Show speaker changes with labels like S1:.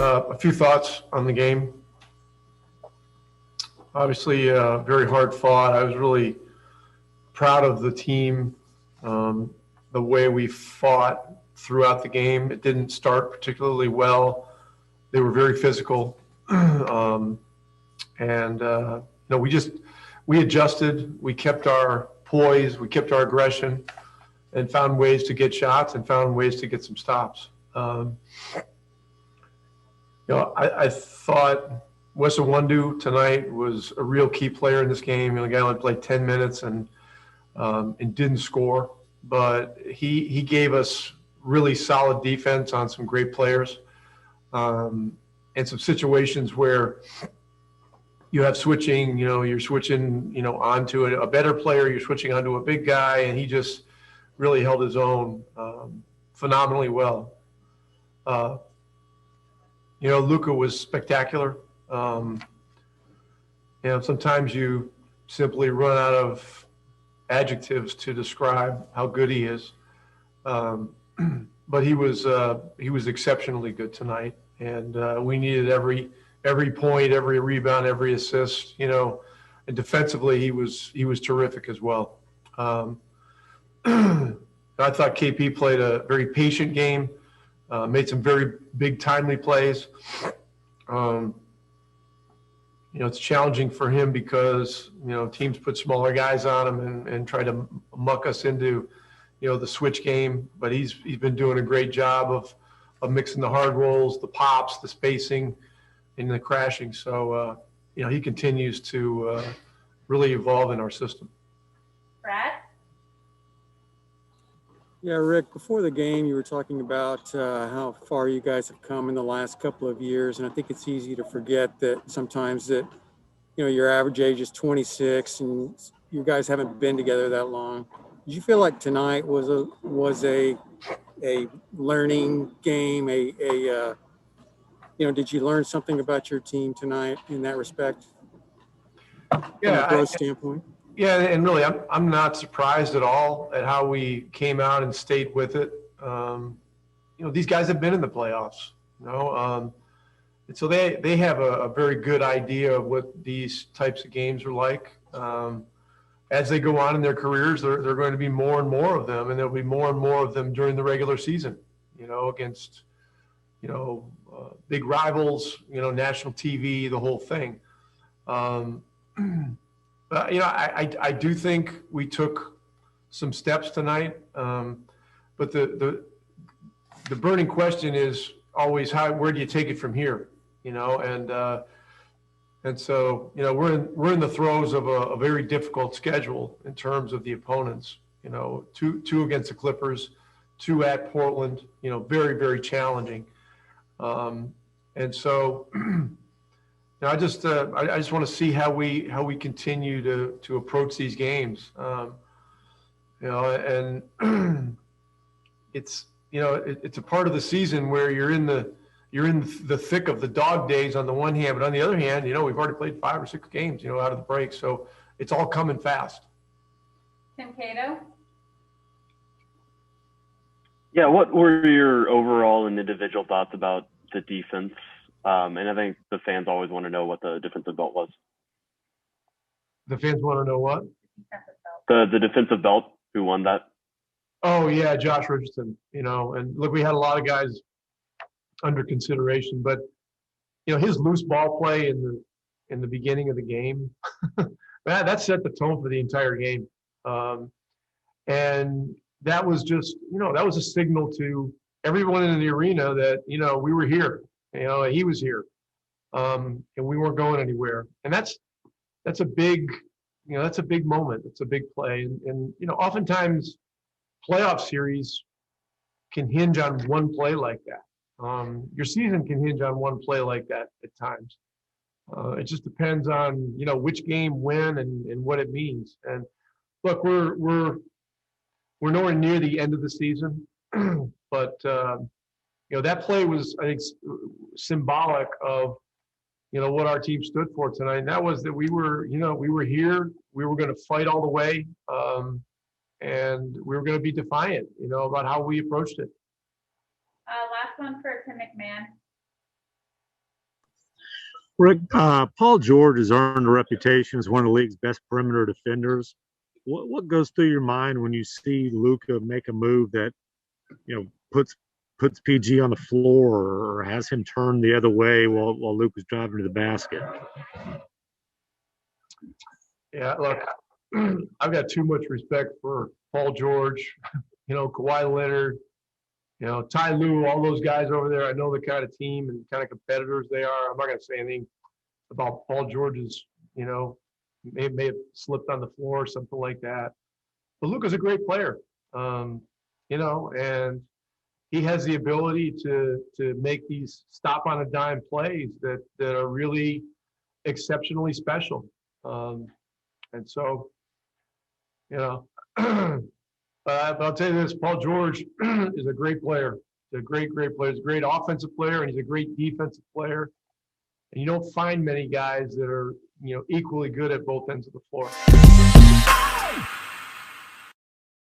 S1: A few thoughts on the game. Obviously, very hard fought. I was really proud of the team, the way we fought throughout the game. It didn't start particularly well. They were very physical, we adjusted. We kept our poise. We kept our aggression, and found ways to get shots and found ways to get some stops. I thought Wes Iwundu tonight was a real key player in this game. The guy only played 10 minutes and didn't score, but he gave us really solid defense on some great players, and some situations where you have switching. You're switching, onto a better player. You're switching onto a big guy, and he just really held his own phenomenally well. Luka was spectacular. Sometimes you simply run out of adjectives to describe how good he is. But he was exceptionally good tonight, and we needed every point, every rebound, every assist. And defensively he was terrific as well. I thought KP played a very patient game, made some very big timely plays. It's challenging for him because, teams put smaller guys on him and try to muck us into, the switch game. But he's been doing a great job of mixing the hard rolls, the pops, the spacing, and the crashing. So, he continues to really evolve in our system.
S2: Brad?
S3: Yeah, Rick, before the game, you were talking about how far you guys have come in the last couple of years. And I think it's easy to forget that sometimes that, your average age is 26 and you guys haven't been together that long. Did you feel like tonight was a learning game? Did you learn something about your team tonight in that respect?
S1: Yeah,
S3: from a growth standpoint.
S1: Yeah, and really, I'm not surprised at all at how we came out and stayed with it. These guys have been in the playoffs, and so they have a very good idea of what these types of games are like. As they go on in their careers, there are going to be more and more of them, and there'll be more and more of them during the regular season. Against big rivals, national TV, the whole thing. But, I do think we took some steps tonight. But the burning question is always where do you take it from here? And so, we're in the throes of a very difficult schedule in terms of the opponents. Two against the Clippers, 2 at Portland. Very, very challenging. And so. I just want to see how we continue to approach these games, and it's a part of the season where you're in the thick of the dog days on the one hand, but on the other hand, we've already played 5 or 6 games, out of the break, so it's all coming fast.
S2: Tim Cato?
S4: Yeah, what were your overall and individual thoughts about the defense? And I think the fans always want to know what the defensive belt was.
S1: The fans want to know what?
S4: The defensive belt, who won that?
S1: Oh, yeah, Josh Richardson, and look, we had a lot of guys under consideration, but, his loose ball play in the beginning of the game, that set the tone for the entire game. And that was just, that was a signal to everyone in the arena that, we were here. He was here, and we weren't going anywhere. And that's a big, that's a big moment. It's a big play. And oftentimes playoff series can hinge on one play like that. Your season can hinge on one play like that at times. It just depends on, which game, when, and what it means. And look, we're nowhere near the end of the season, but, that play was, I think, symbolic of, what our team stood for tonight. And that was that we were here, we were going to fight all the way, and we were going to be defiant, about how we approached it.
S2: Last one for Tim McMahon.
S5: Rick, Paul George has earned a reputation as one of the league's best perimeter defenders. What goes through your mind when you see Luka make a move that, puts PG on the floor or has him turn the other way while Luka's driving to the basket?
S1: Yeah, look, I've got too much respect for Paul George, Kawhi Leonard, Ty Lue, all those guys over there. I know the kind of team and kind of competitors they are. I'm not going to say anything about Paul George's, may have slipped on the floor or something like that. But Luka's a great player, and he has the ability to make these stop on a dime plays that are really exceptionally special. And so, but I'll tell you this, Paul George is a great player. He's a great player. He's a great offensive player, and he's a great defensive player. And you don't find many guys that are, equally good at both ends of the floor.